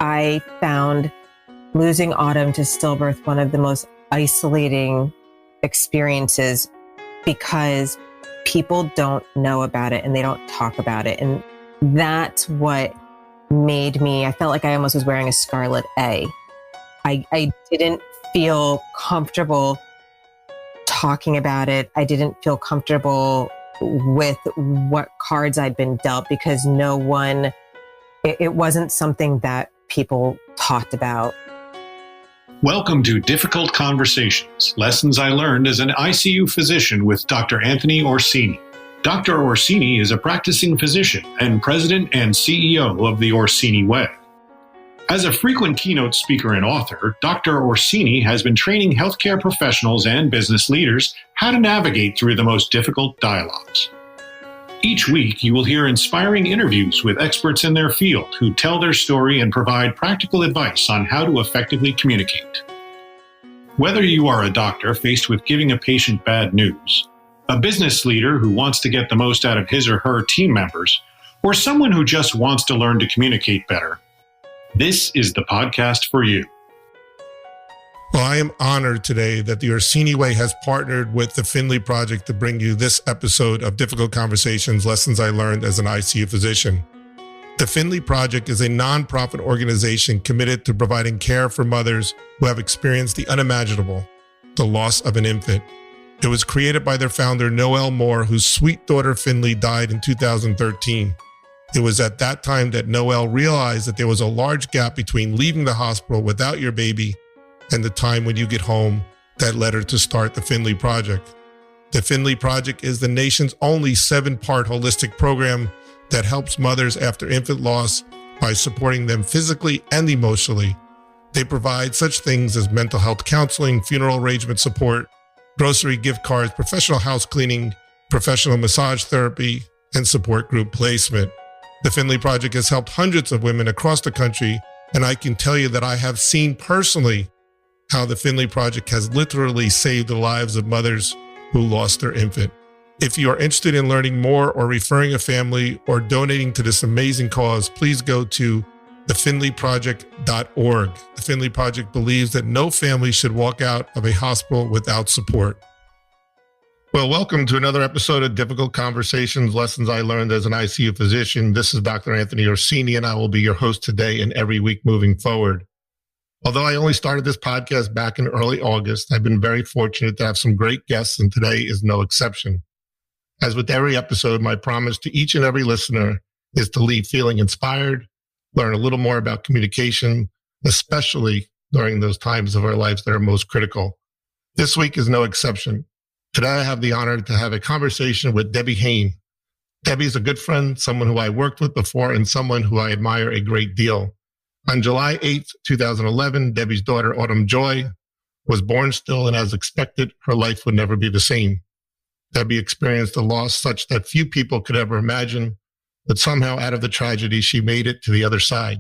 I found losing Autumn to stillbirth one of the most isolating experiences because people don't know about it and they don't talk about it. And that's what made me, I felt like I almost was wearing a scarlet A. I didn't feel comfortable talking about it. I didn't feel comfortable with what cards I'd been dealt because it wasn't something that people talked about. Welcome to Difficult Conversations, Lessons I Learned as an ICU Physician with Dr. Anthony Orsini. Dr. Orsini is a practicing physician and president and CEO of the Orsini Way. As a frequent keynote speaker and author, Dr. Orsini has been training healthcare professionals and business leaders how to navigate through the most difficult dialogues. Each week, you will hear inspiring interviews with experts in their field who tell their story and provide practical advice on how to effectively communicate. Whether you are a doctor faced with giving a patient bad news, a business leader who wants to get the most out of his or her team members, or someone who just wants to learn to communicate better, this is the podcast for you. Well, I am honored today that the Orsini Way has partnered with the Finley Project to bring you this episode of Difficult Conversations, Lessons I Learned as an ICU Physician. The Finley Project is a nonprofit organization committed to providing care for mothers who have experienced the unimaginable, the loss of an infant. It was created by their founder, Noelle Moore, whose sweet daughter Finley died in 2013. It was at that time that Noelle realized that there was a large gap between leaving the hospital without your baby and the time when you get home that led her to start the Finley Project. The Finley Project is the nation's only 7-part holistic program that helps mothers after infant loss by supporting them physically and emotionally. They provide such things as mental health counseling, funeral arrangement support, grocery gift cards, professional house cleaning, professional massage therapy, and support group placement. The Finley Project has helped hundreds of women across the country, and I can tell you that I have seen personally how the Finley Project has literally saved the lives of mothers who lost their infant. If you are interested in learning more or referring a family or donating to this amazing cause, please go to thefinleyproject.org. The Finley Project believes that no family should walk out of a hospital without support. Well, welcome to another episode of Difficult Conversations, Lessons I Learned as an ICU Physician. This is Dr. Anthony Orsini, and I will be your host today and every week moving forward. Although I only started this podcast back in early August, I've been very fortunate to have some great guests, and today is no exception. As with every episode, my promise to each and every listener is to leave feeling inspired, learn a little more about communication, especially during those times of our lives that are most critical. This week is no exception. Today, I have the honor to have a conversation with Debbie Haine. Debbie is a good friend, someone who I worked with before, and someone who I admire a great deal. On July 8th, 2011, Debbie's daughter, Autumn Joy, was born still, and as expected, her life would never be the same. Debbie experienced a loss such that few people could ever imagine, but somehow out of the tragedy, she made it to the other side.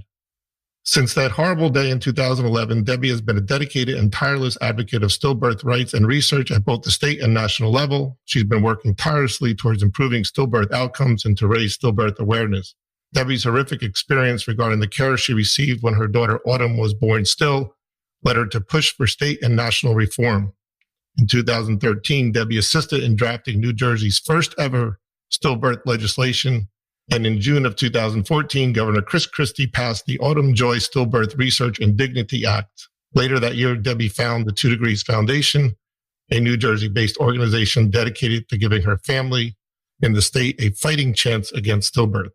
Since that horrible day in 2011, Debbie has been a dedicated and tireless advocate of stillbirth rights and research at both the state and national level. She's been working tirelessly towards improving stillbirth outcomes and to raise stillbirth awareness. Debbie's horrific experience regarding the care she received when her daughter Autumn was born still led her to push for state and national reform. In 2013, Debbie assisted in drafting New Jersey's first ever stillbirth legislation. And in June of 2014, Governor Chris Christie passed the Autumn Joy Stillbirth Research and Dignity Act. Later that year, Debbie founded the 2 Degrees Foundation, a New Jersey-based organization dedicated to giving her family in the state a fighting chance against stillbirth.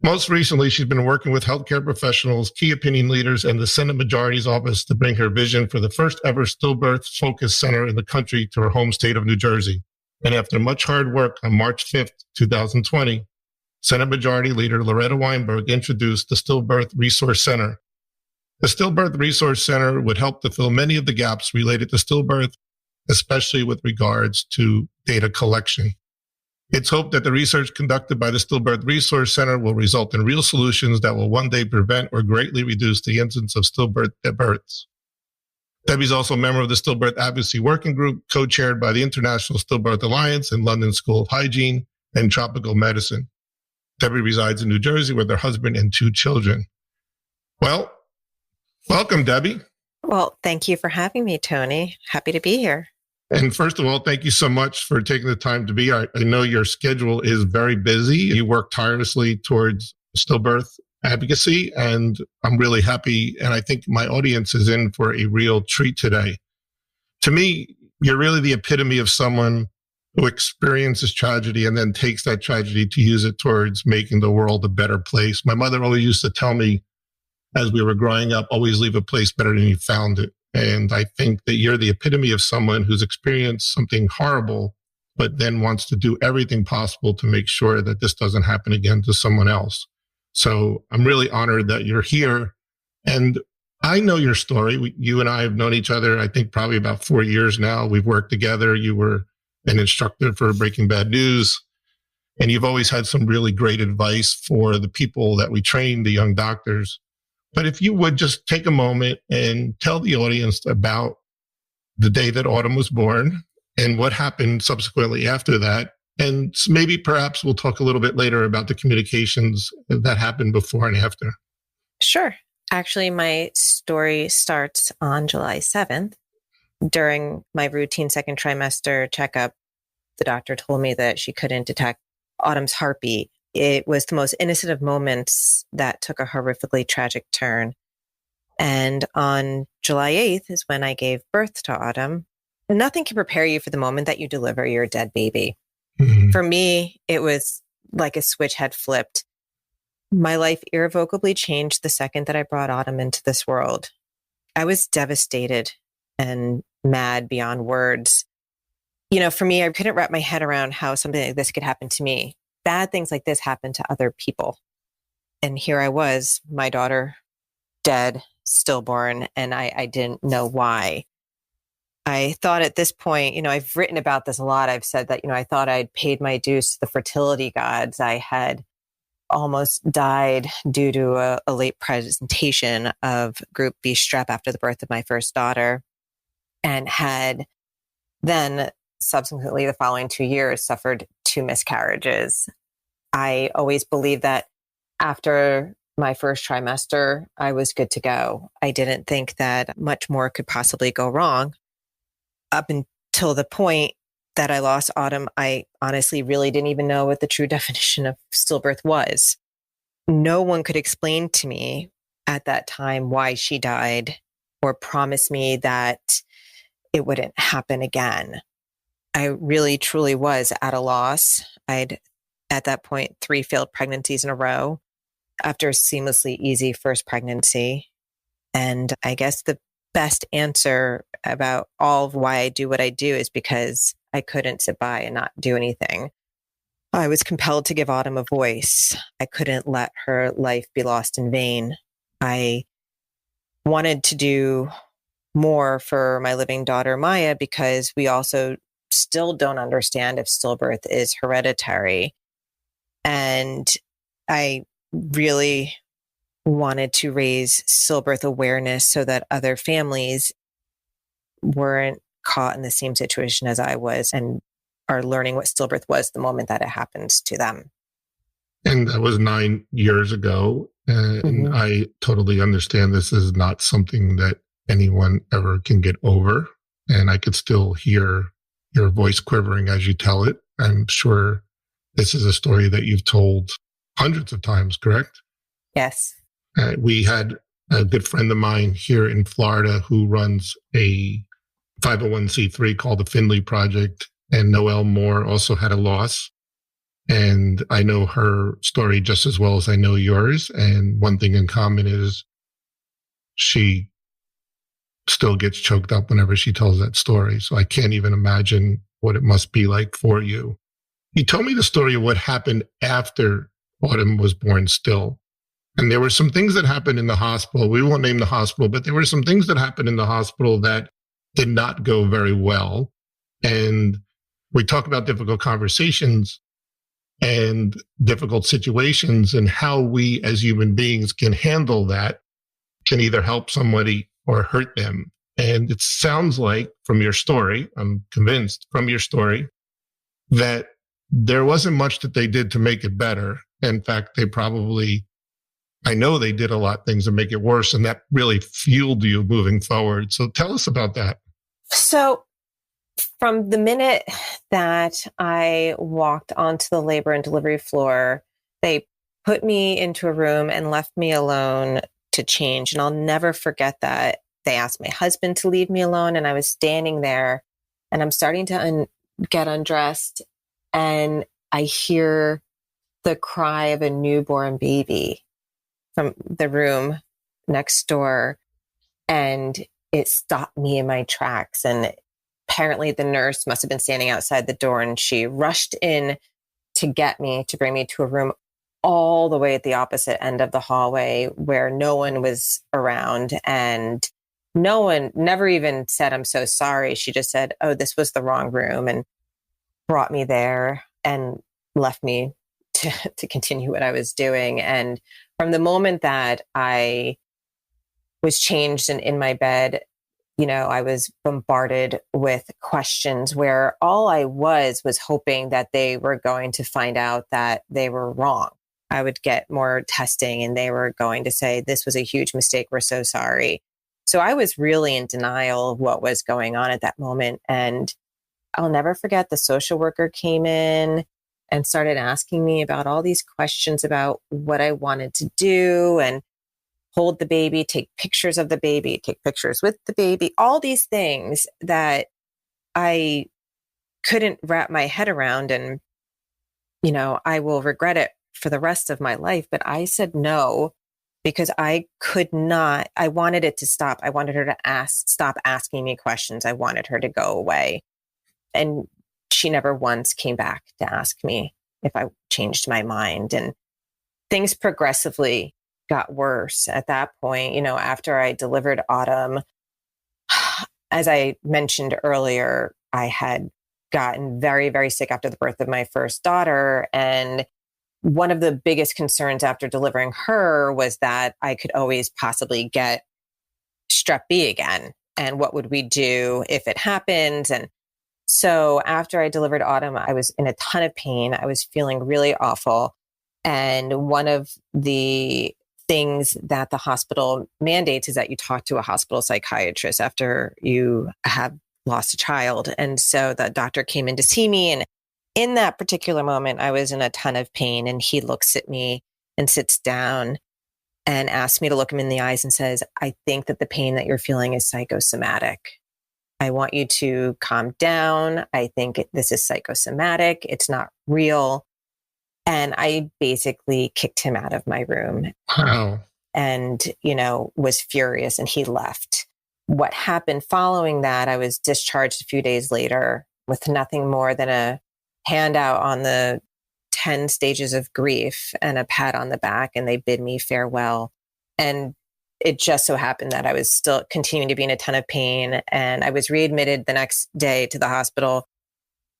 Most recently, she's been working with healthcare professionals, key opinion leaders, and the Senate Majority's office to bring her vision for the first ever stillbirth-focused center in the country to her home state of New Jersey. And after much hard work, on March 5th, 2020, Senate Majority Leader Loretta Weinberg introduced the Stillbirth Resource Center. The Stillbirth Resource Center would help to fill many of the gaps related to stillbirth, especially with regards to data collection. It's hoped that the research conducted by the Stillbirth Resource Center will result in real solutions that will one day prevent or greatly reduce the incidence of stillbirth births. Debbie's also a member of the Stillbirth Advocacy Working Group, co-chaired by the International Stillbirth Alliance and London School of Hygiene and Tropical Medicine. Debbie resides in New Jersey with her husband and 2 children. Well, Welcome, Debbie. Well, thank you for having me, Tony. Happy to be here. And first of all, thank you so much for taking the time to be here. I know your schedule is very busy. You work tirelessly towards stillbirth advocacy, and I'm really happy. And I think my audience is in for a real treat today. To me, you're really the epitome of someone who experiences tragedy and then takes that tragedy to use it towards making the world a better place. My mother always used to tell me as we were growing up, always leave a place better than you found it. And I think that you're the epitome of someone who's experienced something horrible, but then wants to do everything possible to make sure that this doesn't happen again to someone else. So I'm really honored that you're here. And I know your story. You and I have known each other, I think probably about 4 years now. We've worked together. You were an instructor for Breaking Bad News. And you've always had some really great advice for the people that we train, the young doctors. But if you would just take a moment and tell the audience about the day that Autumn was born and what happened subsequently after that. And maybe perhaps we'll talk a little bit later about the communications that happened before and after. Sure. Actually, my story starts on July 7th. During my routine second trimester checkup, the doctor told me that she couldn't detect Autumn's heartbeat. It was the most innocent of moments that took a horrifically tragic turn. And on July 8th is when I gave birth to Autumn. Nothing can prepare you for the moment that you deliver your dead baby. Mm-hmm. For me, it was like a switch had flipped. My life irrevocably changed the second that I brought Autumn into this world. I was devastated and mad beyond words. For me, I couldn't wrap my head around how something like this could happen to me. Bad things like this happen to other people. And here I was, my daughter, dead, stillborn, and I didn't know why. I thought at this point, I've written about this a lot. I've said that, I thought I'd paid my dues to the fertility gods. I had almost died due to a late presentation of group B strep after the birth of my first daughter, and had then subsequently the following 2 years suffered 2 miscarriages. I always believed that after my first trimester, I was good to go. I didn't think that much more could possibly go wrong. Up until the point that I lost Autumn, I honestly really didn't even know what the true definition of stillbirth was. No one could explain to me at that time why she died or promise me that it wouldn't happen again. I really, truly was at a loss. I'd, at that point, 3 failed pregnancies in a row after a seamlessly easy first pregnancy. And I guess the best answer about all of why I do what I do is because I couldn't sit by and not do anything. I was compelled to give Autumn a voice. I couldn't let her life be lost in vain. I wanted to do more for my living daughter, Maya, because we also still don't understand if stillbirth is hereditary. And I really wanted to raise stillbirth awareness so that other families weren't caught in the same situation as I was and are learning what stillbirth was the moment that it happens to them. And that was 9 years ago. And mm-hmm. I totally understand this is not something that anyone ever can get over. And I could still hear your voice quivering as you tell it. I'm sure this is a story that you've told hundreds of times, correct? Yes. We had a good friend of mine here in Florida who runs a 501c3 called the Finley Project. And Noelle Moore also had a loss. And I know her story just as well as I know yours. And one thing in common is she still gets choked up whenever she tells that story. So I can't even imagine what it must be like for you. You told me the story of what happened after Autumn was born still. And there were some things that happened in the hospital. We won't name the hospital, but there were some things that happened in the hospital that did not go very well. And we talk about difficult conversations and difficult situations and how we as human beings can handle that can either help somebody or hurt them. And it sounds like from your story, I'm convinced from your story, that there wasn't much that they did to make it better. In fact, they probably I know they did a lot of things to make it worse, and that really fueled you moving forward. So tell us about that. So from the minute that I walked onto the labor and delivery floor, they put me into a room and left me alone to change. And I'll never forget that. They asked my husband to leave me alone, and I was standing there and I'm starting to get undressed, and I hear the cry of a newborn baby from the room next door, and it stopped me in my tracks. And apparently the nurse must have been standing outside the door, and she rushed in to get me, to bring me to a room all the way at the opposite end of the hallway where no one was around. And no one never even said, "I'm so sorry." She just said, "Oh, this was the wrong room," and brought me there and left me to continue what I was doing. And from the moment that I was changed and in my bed, I was bombarded with questions where all I was hoping that they were going to find out that they were wrong. I would get more testing and they were going to say, "This was a huge mistake. We're so sorry." So I was really in denial of what was going on at that moment. And I'll never forget, the social worker came in and started asking me about all these questions about what I wanted to do, and hold the baby, take pictures of the baby, take pictures with the baby, all these things that I couldn't wrap my head around. And, I will regret it for the rest of my life. But I said no, because I could not. I wanted it to stop. I wanted her to stop asking me questions. I wanted her to go away. And she never once came back to ask me if I changed my mind. And things progressively got worse at that point. After I delivered Autumn, as I mentioned earlier, I had gotten very, very sick after the birth of my first daughter. And one of the biggest concerns after delivering her was that I could always possibly get strep B again. And what would we do if it happened? And so after I delivered Autumn, I was in a ton of pain. I was feeling really awful. And one of the things that the hospital mandates is that you talk to a hospital psychiatrist after you have lost a child. And so the doctor came in to see me. And in that particular moment, I was in a ton of pain. And he looks at me and sits down and asks me to look him in the eyes and says, "I think that the pain that you're feeling is psychosomatic. I want you to calm down. I think this is psychosomatic. It's not real." And I basically kicked him out of my room. Wow. And, was furious, and he left. What happened following that, I was discharged a few days later with nothing more than a handout on the 10 stages of grief and a pat on the back, and they bid me farewell. And it just so happened that I was still continuing to be in a ton of pain. And I was readmitted the next day to the hospital,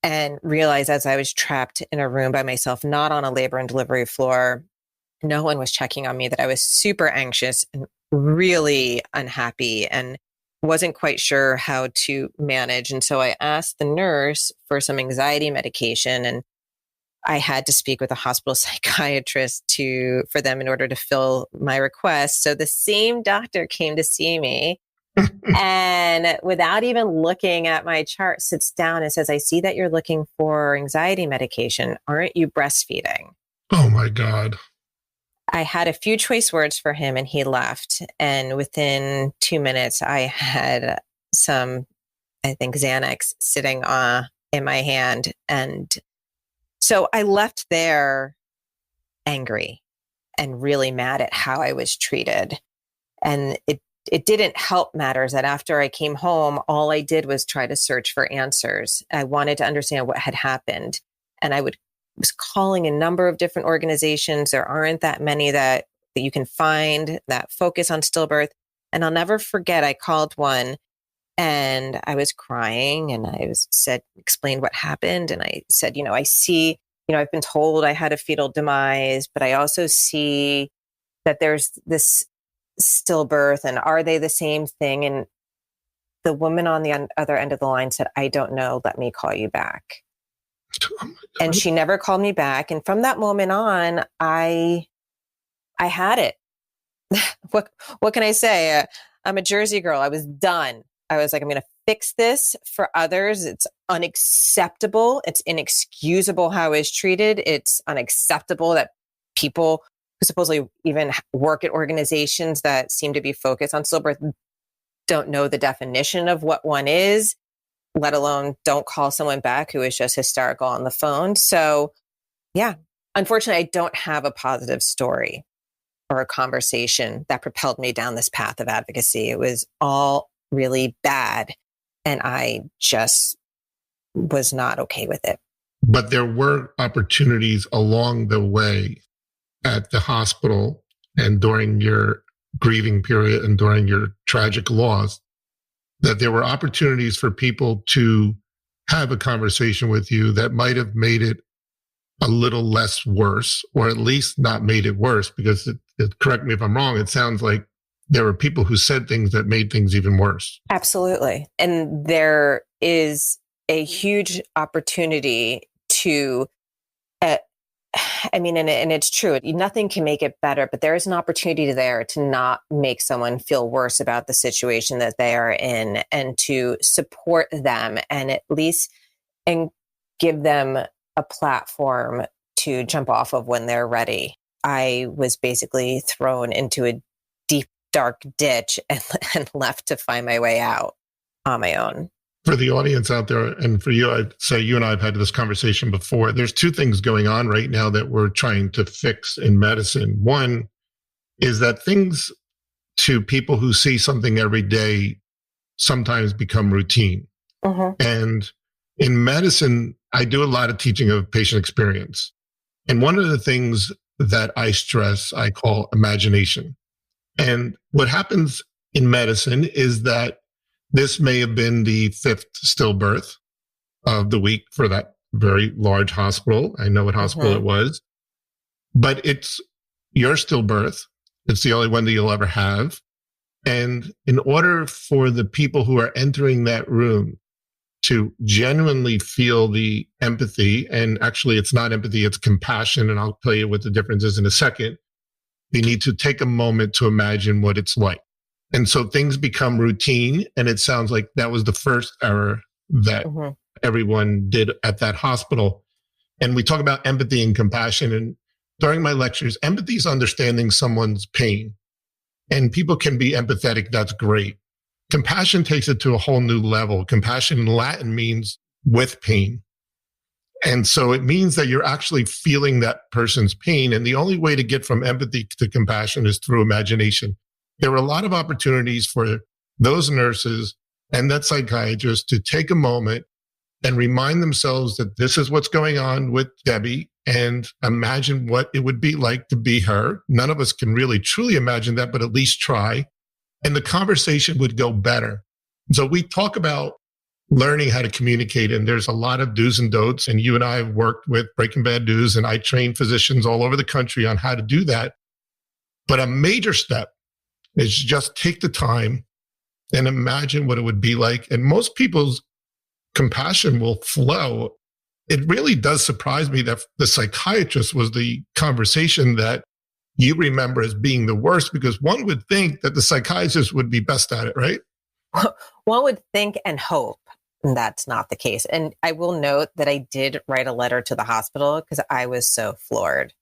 and realized as I was trapped in a room by myself, not on a labor and delivery floor, no one was checking on me, that I was super anxious and really unhappy and wasn't quite sure how to manage. And so I asked the nurse for some anxiety medication, and I had to speak with a hospital psychiatrist for them in order to fill my request. So the same doctor came to see me and without even looking at my chart, sits down and says, "I see that you're looking for anxiety medication. Aren't you breastfeeding?" Oh my God. I had a few choice words for him, and he left. And within 2 minutes, I had some, I think, Xanax sitting in my hand. And so I left there angry and really mad at how I was treated. And it didn't help matters that after I came home, all I did was try to search for answers. I wanted to understand what had happened. And I was calling a number of different organizations. There aren't that many that you can find that focus on stillbirth. And I'll never forget, I called one and I was crying, and I explained what happened. And I said, I see, I've been told I had a fetal demise, but I also see that there's this stillbirth, and are they the same thing? And the woman on the other end of the line said, "I don't know. Let me call you back." And she never called me back. And from that moment on, I had it. what can I say? I'm a Jersey girl. I was done. I was like, I'm going to fix this for others. It's unacceptable. It's inexcusable how I was treated. It's unacceptable that people who supposedly even work at organizations that seem to be focused on stillbirth don't know the definition of what one is, let alone don't call someone back who is just hysterical on the phone. So yeah, unfortunately, I don't have a positive story or a conversation that propelled me down this path of advocacy. It was all really bad. And I just was not okay with it. But there were opportunities along the way at the hospital and during your grieving period and during your tragic loss, that there were opportunities for people to have a conversation with you that might have made it a little less worse, or at least not made it worse, because correct me if I'm wrong, it sounds like there were people who said things that made things even worse. Absolutely. And there is a huge opportunity to, and it's true, nothing can make it better, but there is an opportunity there to not make someone feel worse about the situation that they are in, and to support them and at least and give them a platform to jump off of when they're ready. I was basically thrown into a deep, dark ditch and left to find my way out on my own. For the audience out there, and for you, I'd say you and I have had this conversation before. There's two things going on right now that we're trying to fix in medicine. One is that things to people who see something every day sometimes become routine. And in medicine, I do a lot of teaching of patient experience. And one of the things that I stress, I call imagination. And what happens in medicine is that this may have been the 5th stillbirth of the week for that very large hospital. I know what hospital it was, but it's your stillbirth. It's the only one that you'll ever have. And in order for the people who are entering that room to genuinely feel the empathy, and actually it's not empathy, it's compassion, and I'll tell you what the difference is in a second, they need to take a moment to imagine what it's like. And so things become routine, and it sounds like that was the first error that everyone did at that hospital. And we talk about empathy and compassion, and during my lectures, empathy is understanding someone's pain. And people can be empathetic, that's great. Compassion takes it to a whole new level. Compassion in Latin means with pain. And so it means that you're actually feeling that person's pain. And the only way to get from empathy to compassion is through imagination. There were a lot of opportunities for those nurses and that psychiatrist to take a moment and remind themselves that this is what's going on with Debbie, and imagine what it would be like to be her. None of us can really truly imagine that, but at least try. And the conversation would go better. So we talk about learning how to communicate, and there's a lot of do's and don'ts. And you and I have worked with Breaking Bad News, and I train physicians all over the country on how to do that. But a major step is just take the time and imagine what it would be like. And most people's compassion will flow. It really does surprise me that the psychiatrist was the conversation that you remember as being the worst, because one would think that the psychiatrist would be best at it, right? One would think and hope that's not the case. And I will note that I did write a letter to the hospital because I was so floored.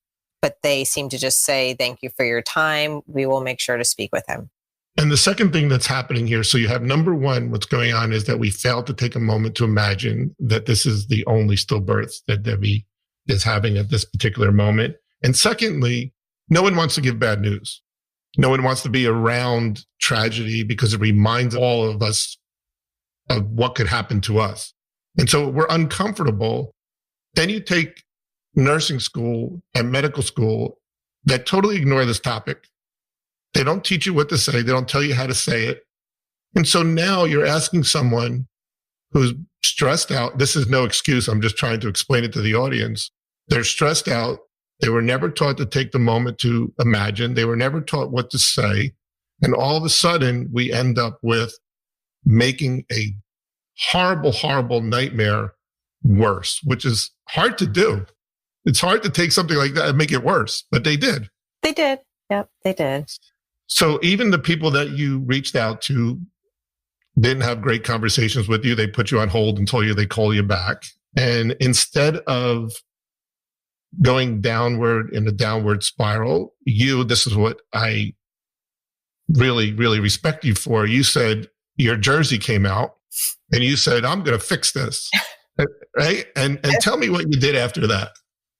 But they seem to just say, thank you for your time. We will make sure to speak with him. And the second thing that's happening here, so you have number one, what's going on is that we failed to take a moment to imagine that this is the only stillbirth that Debbie is having at this particular moment. And secondly, no one wants to give bad news. No one wants to be around tragedy because it reminds all of us of what could happen to us. And so we're uncomfortable. Then you take nursing school and medical school that totally ignore this topic. They don't teach you what to say. They don't tell you how to say it. And so now you're asking someone who's stressed out. This is no excuse. I'm just trying to explain it to the audience. They're stressed out. They were never taught to take the moment to imagine. They were never taught what to say. And all of a sudden, we end up with making a horrible, horrible nightmare worse, which is hard to do. It's hard to take something like that and make it worse, but they did. They did. Yep, they did. So even the people that you reached out to didn't have great conversations with you. They put you on hold and told you they call you back. And instead of going downward in a downward spiral, this is what I really, really respect you for. You said your jersey came out and you said, I'm going to fix this. Right. And tell me what you did after that.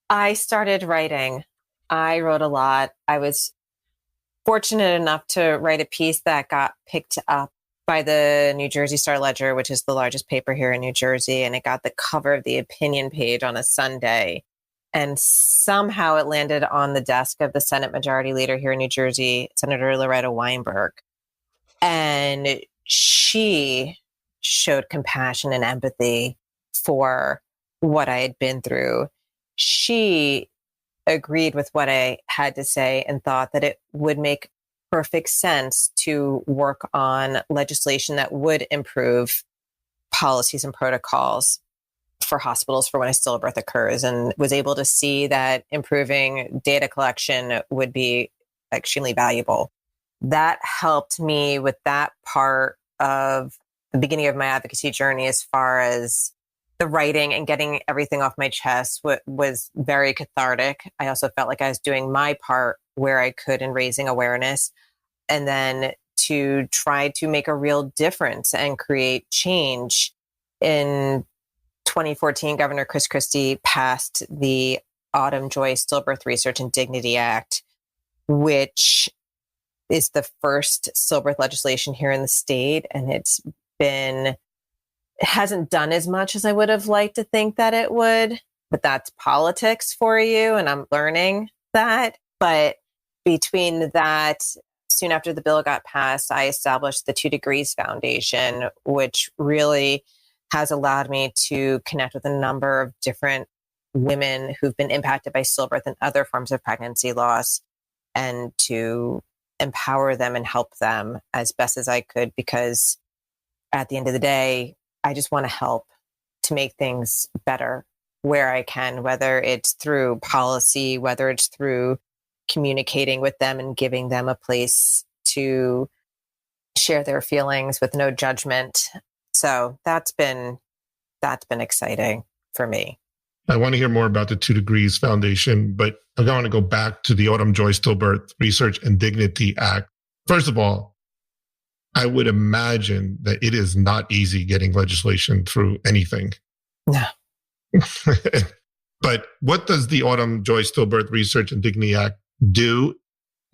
I started writing. I wrote a lot. I was fortunate enough to write a piece that got picked up by the New Jersey Star-Ledger, which is the largest paper here in New Jersey. And it got the cover of the opinion page on a Sunday. And somehow it landed on the desk of the Senate Majority Leader here in New Jersey, Senator Loretta Weinberg. And she showed compassion and empathy for what I had been through. She agreed with what I had to say and thought that it would make perfect sense to work on legislation that would improve policies and protocols for hospitals for when a stillbirth occurs, and was able to see that improving data collection would be extremely valuable. That helped me with that part of the beginning of my advocacy journey, as far as the writing and getting everything off my chest was very cathartic. I also felt like I was doing my part where I could in raising awareness, and then to try to make a real difference and create change. In 2014, Governor Chris Christie passed the Autumn Joy Stillbirth Research and Dignity Act, which is the first stillbirth legislation here in the state. And it hasn't done as much as I would have liked to think that it would, but that's politics for you. And I'm learning that. But between that, soon after the bill got passed, I established the 2 Degrees Foundation, which really has allowed me to connect with a number of different women who've been impacted by stillbirth and other forms of pregnancy loss, and to empower them and help them as best as I could, because at the end of the day, I just want to help to make things better where I can, whether it's through policy, whether it's through communicating with them and giving them a place to share their feelings with no judgment. So that's been exciting for me. I want to hear more about the 2 Degrees Foundation, but I want to go back to the Autumn Joy Stillbirth Research and Dignity Act. First of all, I would imagine that it is not easy getting legislation through anything. No. But what does the Autumn Joy Stillbirth Research and Dignity Act do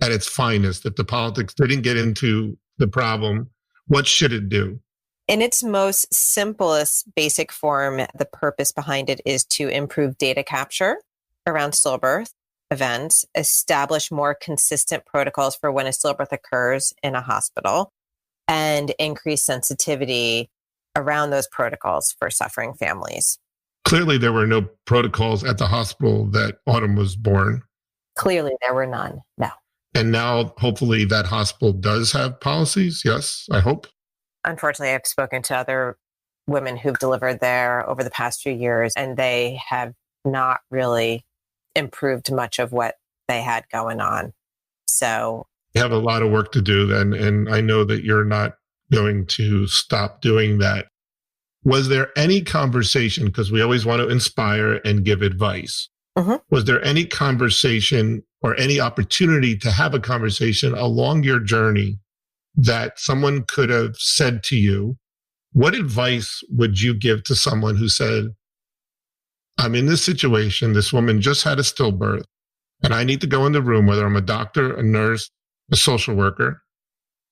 at its finest? If the politics didn't get into the problem, what should it do? In its most simplest basic form, the purpose behind it is to improve data capture around stillbirth events, establish more consistent protocols for when a stillbirth occurs in a hospital, and increase sensitivity around those protocols for suffering families. Clearly, there were no protocols at the hospital that Autumn was born. Clearly, there were none. No. And now, hopefully, that hospital does have policies. Yes, I hope. Unfortunately, I've spoken to other women who've delivered there over the past few years, and they have not really improved much of what they had going on. So you have a lot of work to do then, and I know that you're not going to stop doing that. Was there any conversation, because we always want to inspire and give advice, was there any conversation or any opportunity to have a conversation along your journey that someone could have said to you? What advice would you give to someone who said, I'm in this situation, this woman just had a stillbirth, and I need to go in the room, whether I'm a doctor, a nurse, a social worker?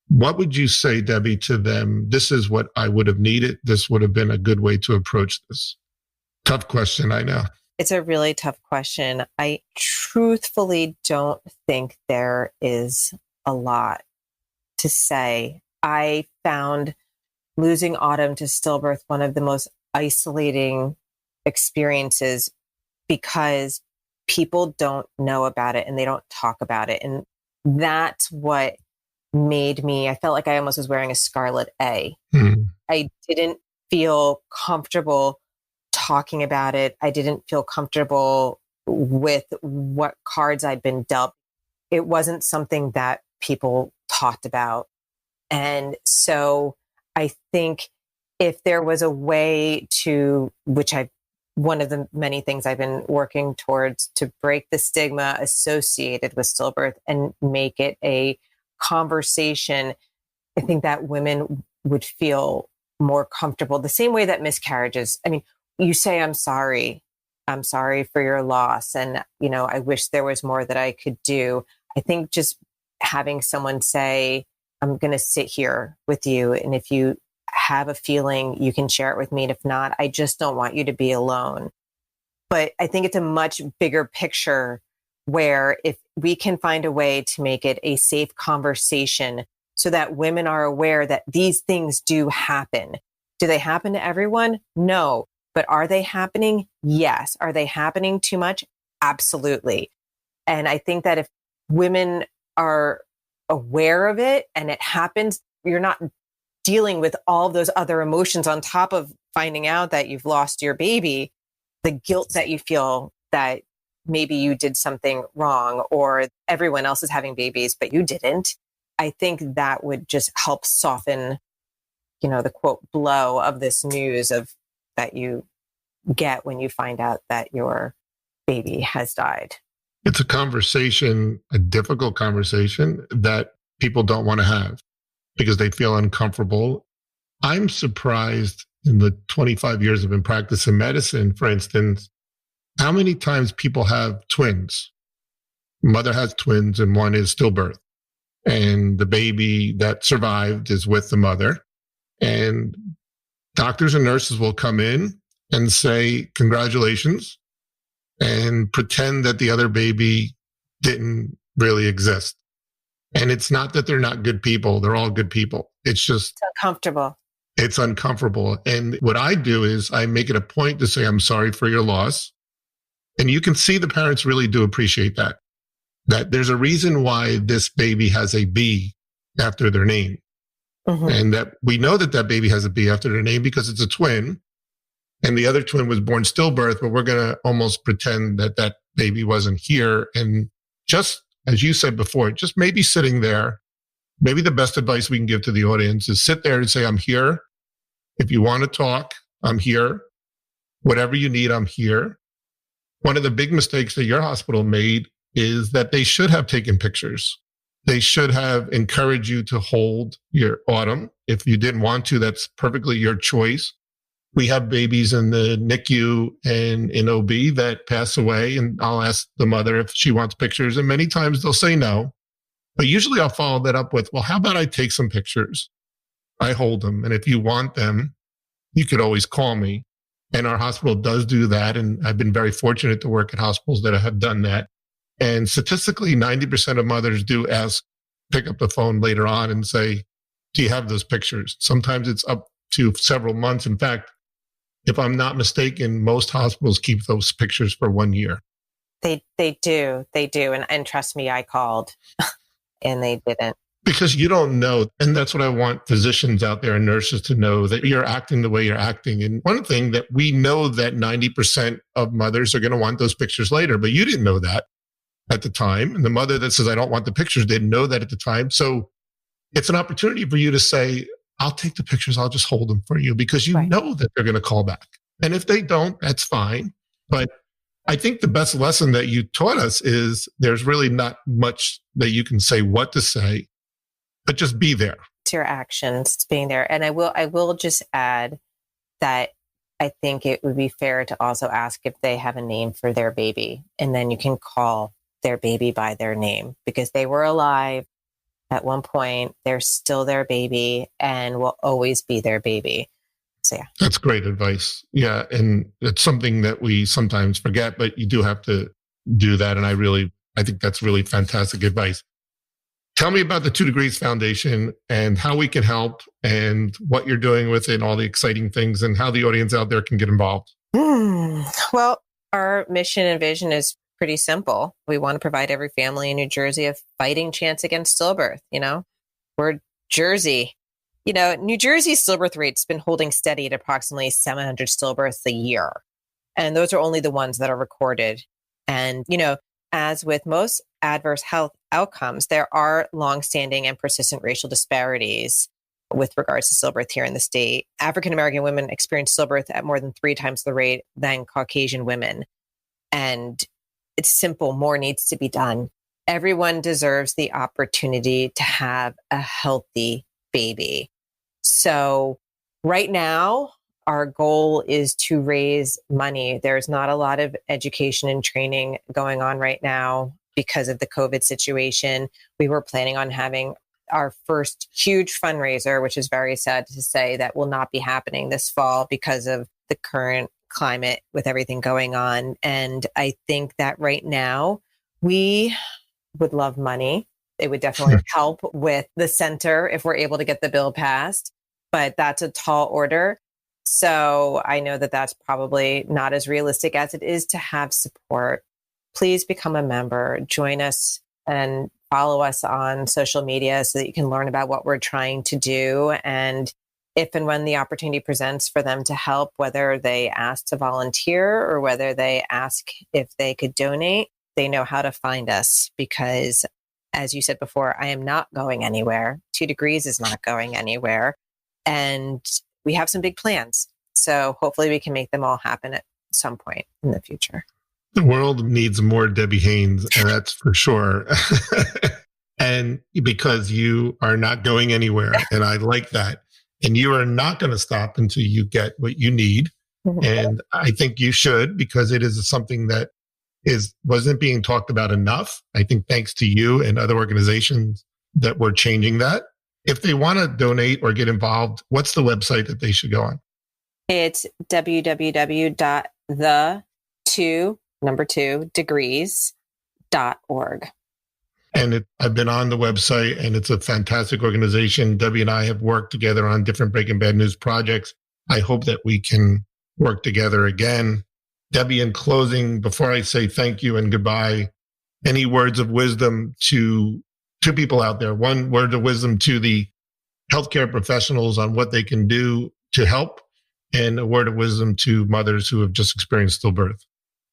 What would you say, Debbie, to them? This is what I would have needed. This would have been a good way to approach this. Tough question, I know. It's a really tough question. I truthfully don't think there is a lot to say. I found losing Autumn to stillbirth one of the most isolating experiences, because people don't know about it and they don't talk about it. And that's what made me, I felt like I almost was wearing a scarlet A. I didn't feel comfortable talking about it. I didn't feel comfortable with what cards I'd been dealt. It wasn't something that people talked about. And so I think if there was a way to, one of the many things I've been working towards, to break the stigma associated with stillbirth and make it a conversation, I think that women would feel more comfortable. The same way that miscarriages, I mean, you say, I'm sorry for your loss. And, I wish there was more that I could do. I think just having someone say, I'm going to sit here with you. And if you have a feeling, you can share it with me. And if not, I just don't want you to be alone. But I think it's a much bigger picture where if we can find a way to make it a safe conversation so that women are aware that these things do happen. Do they happen to everyone? No. But are they happening? Yes. Are they happening too much? Absolutely. And I think that if women are aware of it and it happens, you're not dealing with all those other emotions on top of finding out that you've lost your baby, the guilt that you feel that maybe you did something wrong or everyone else is having babies, but you didn't. I think that would just help soften, the quote blow of this news that you get when you find out that your baby has died. It's a conversation, a difficult conversation that people don't want to have because they feel uncomfortable. I'm surprised in the 25 years I've been practicing medicine, for instance, how many times people have twins. Mother has twins and one is stillbirth. And the baby that survived is with the mother. And doctors and nurses will come in and say, congratulations, and pretend that the other baby didn't really exist. And it's not that they're not good people. They're all good people. It's just uncomfortable. It's uncomfortable. And what I do is I make it a point to say, I'm sorry for your loss. And you can see the parents really do appreciate that there's a reason why this baby has a B after their name. Mm-hmm. And that we know that baby has a B after their name because it's a twin. And the other twin was born stillbirth, but we're going to almost pretend that baby wasn't here. And just as you said before, just maybe sitting there, maybe the best advice we can give to the audience is sit there and say, I'm here. If you want to talk, I'm here. Whatever you need, I'm here. One of the big mistakes that your hospital made is that they should have taken pictures. They should have encouraged you to hold your Autumn. If you didn't want to, that's perfectly your choice. We have babies in the NICU and in OB that pass away, and I'll ask the mother if she wants pictures, and many times they'll say no. But usually I'll follow that up with, well, how about I take some pictures? I hold them, and if you want them, you could always call me. And our hospital does do that, and I've been very fortunate to work at hospitals that have done that. And statistically, 90% of mothers do pick up the phone later on and say, do you have those pictures? Sometimes it's up to several months. In fact, if I'm not mistaken, most hospitals keep those pictures for 1 year. They do. And trust me, I called and they didn't. Because you don't know. And that's what I want physicians out there and nurses to know, that you're acting the way you're acting. And one thing that we know that 90% of mothers are going to want those pictures later, but you didn't know that at the time. And the mother that says, I don't want the pictures, didn't know that at the time. So it's an opportunity for you to say, I'll take the pictures. I'll just hold them for you, because you know that they're going to call back. And if they don't, that's fine. But I think the best lesson that you taught us is there's really not much that you can say what to say, but just be there. It's your actions, being there. And I will just add that I think it would be fair to also ask if they have a name for their baby. And then you can call their baby by their name, because they were alive at one point. They're still their baby and will always be their baby. So yeah. That's great advice. Yeah. And it's something that we sometimes forget, but you do have to do that. And I think that's really fantastic advice. Tell me about the 2 Degrees Foundation and how we can help and what you're doing with it and all the exciting things and how the audience out there can get involved. Well, our mission and vision is pretty simple. We want to provide every family in New Jersey a fighting chance against stillbirth. We're Jersey. New Jersey's stillbirth rate's been holding steady at approximately 700 stillbirths a year. And those are only the ones that are recorded. And, as with most adverse health outcomes, there are longstanding and persistent racial disparities with regards to stillbirth here in the state. African American women experience stillbirth at more than 3 times the rate than Caucasian women. And it's simple, more needs to be done. Everyone deserves the opportunity to have a healthy baby. So right now, our goal is to raise money. There's not a lot of education and training going on right now because of the COVID situation. We were planning on having our first huge fundraiser, which is very sad to say that will not be happening this fall because of the current climate with everything going on. And I think that right now we would love money. It would definitely help with the center if we're able to get the bill passed, but that's a tall order. So I know that that's probably not as realistic as it is to have support. Please become a member, join us and follow us on social media so that you can learn about what we're trying to do. And if and when the opportunity presents for them to help, whether they ask to volunteer or whether they ask if they could donate, they know how to find us because, as you said before, I am not going anywhere. 2 Degrees is not going anywhere. And we have some big plans. So hopefully we can make them all happen at some point in the future. The world needs more Debbie Haines, and that's for sure. And because you are not going anywhere, and I like that. And you are not going to stop until you get what you need. And I think you should, because it is something that wasn't being talked about enough. I think thanks to you and other organizations that we're changing that. If they want to donate or get involved, what's the website that they should go on? It's www.the2degrees.org. And I've been on the website, and it's a fantastic organization. Debbie and I have worked together on different Breaking Bad News projects. I hope that we can work together again. Debbie, in closing, before I say thank you and goodbye, any words of wisdom to people out there? One word of wisdom to the healthcare professionals on what they can do to help, and a word of wisdom to mothers who have just experienced stillbirth.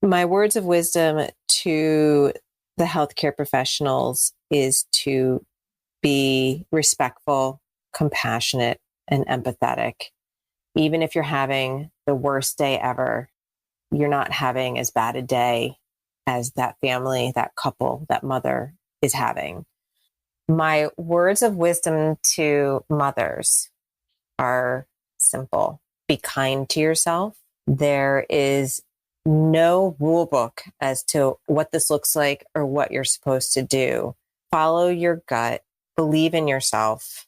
My words of wisdom to the healthcare professionals is to be respectful, compassionate, and empathetic. Even if you're having the worst day ever, you're not having as bad a day as that family, that couple, that mother is having. My words of wisdom to mothers are simple. Be kind to yourself. There is no rule book as to what this looks like or what you're supposed to do. Follow your gut, believe in yourself,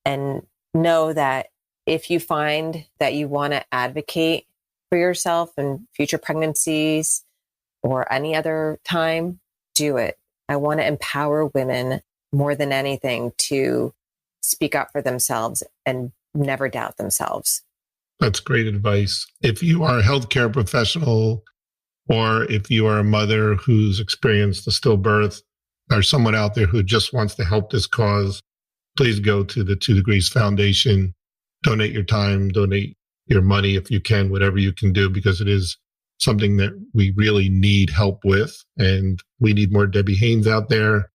and know that if you find that you want to advocate for yourself in future pregnancies or any other time, do it. I want to empower women more than anything to speak up for themselves and never doubt themselves. That's great advice. If you are a healthcare professional, or if you are a mother who's experienced a stillbirth, or someone out there who just wants to help this cause, please go to the 2 Degrees Foundation, donate your time, donate your money if you can, whatever you can do, because it is something that we really need help with. And we need more Debbie Haines out there.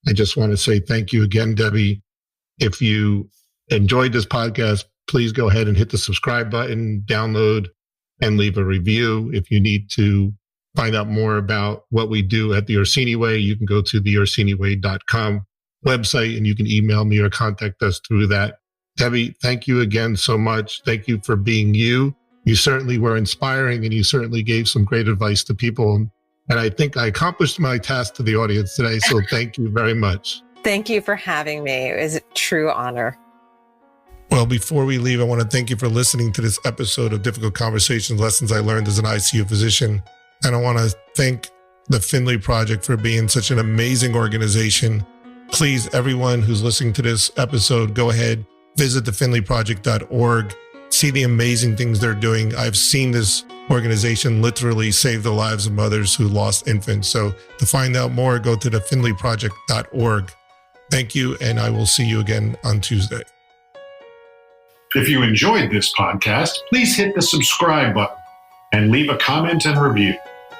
I just want to say thank you again, Debbie. If you enjoyed this podcast, please go ahead and hit the subscribe button, download, and leave a review. If you need to find out more about what we do at the Orsini Way, you can go to the orsiniway.com website, and you can email me or contact us through that. Debbie, thank you again so much. Thank you for being you. You certainly were inspiring, and you certainly gave some great advice to people. And I think I accomplished my task to the audience today. So thank you very much. Thank you for having me. It was a true honor. Well, before we leave, I want to thank you for listening to this episode of Difficult Conversations, Lessons I Learned as an ICU Physician. And I want to thank the Finley Project for being such an amazing organization. Please, everyone who's listening to this episode, go ahead, visit thefinleyproject.org, see the amazing things they're doing. I've seen this organization literally save the lives of mothers who lost infants. So to find out more, go to thefinleyproject.org. Thank you, and I will see you again on Tuesday. If you enjoyed this podcast, please hit the subscribe button and leave a comment and review.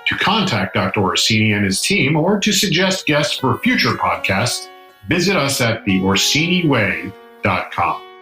To contact Dr. Orsini and his team or to suggest guests for future podcasts, visit us at theorsiniway.com.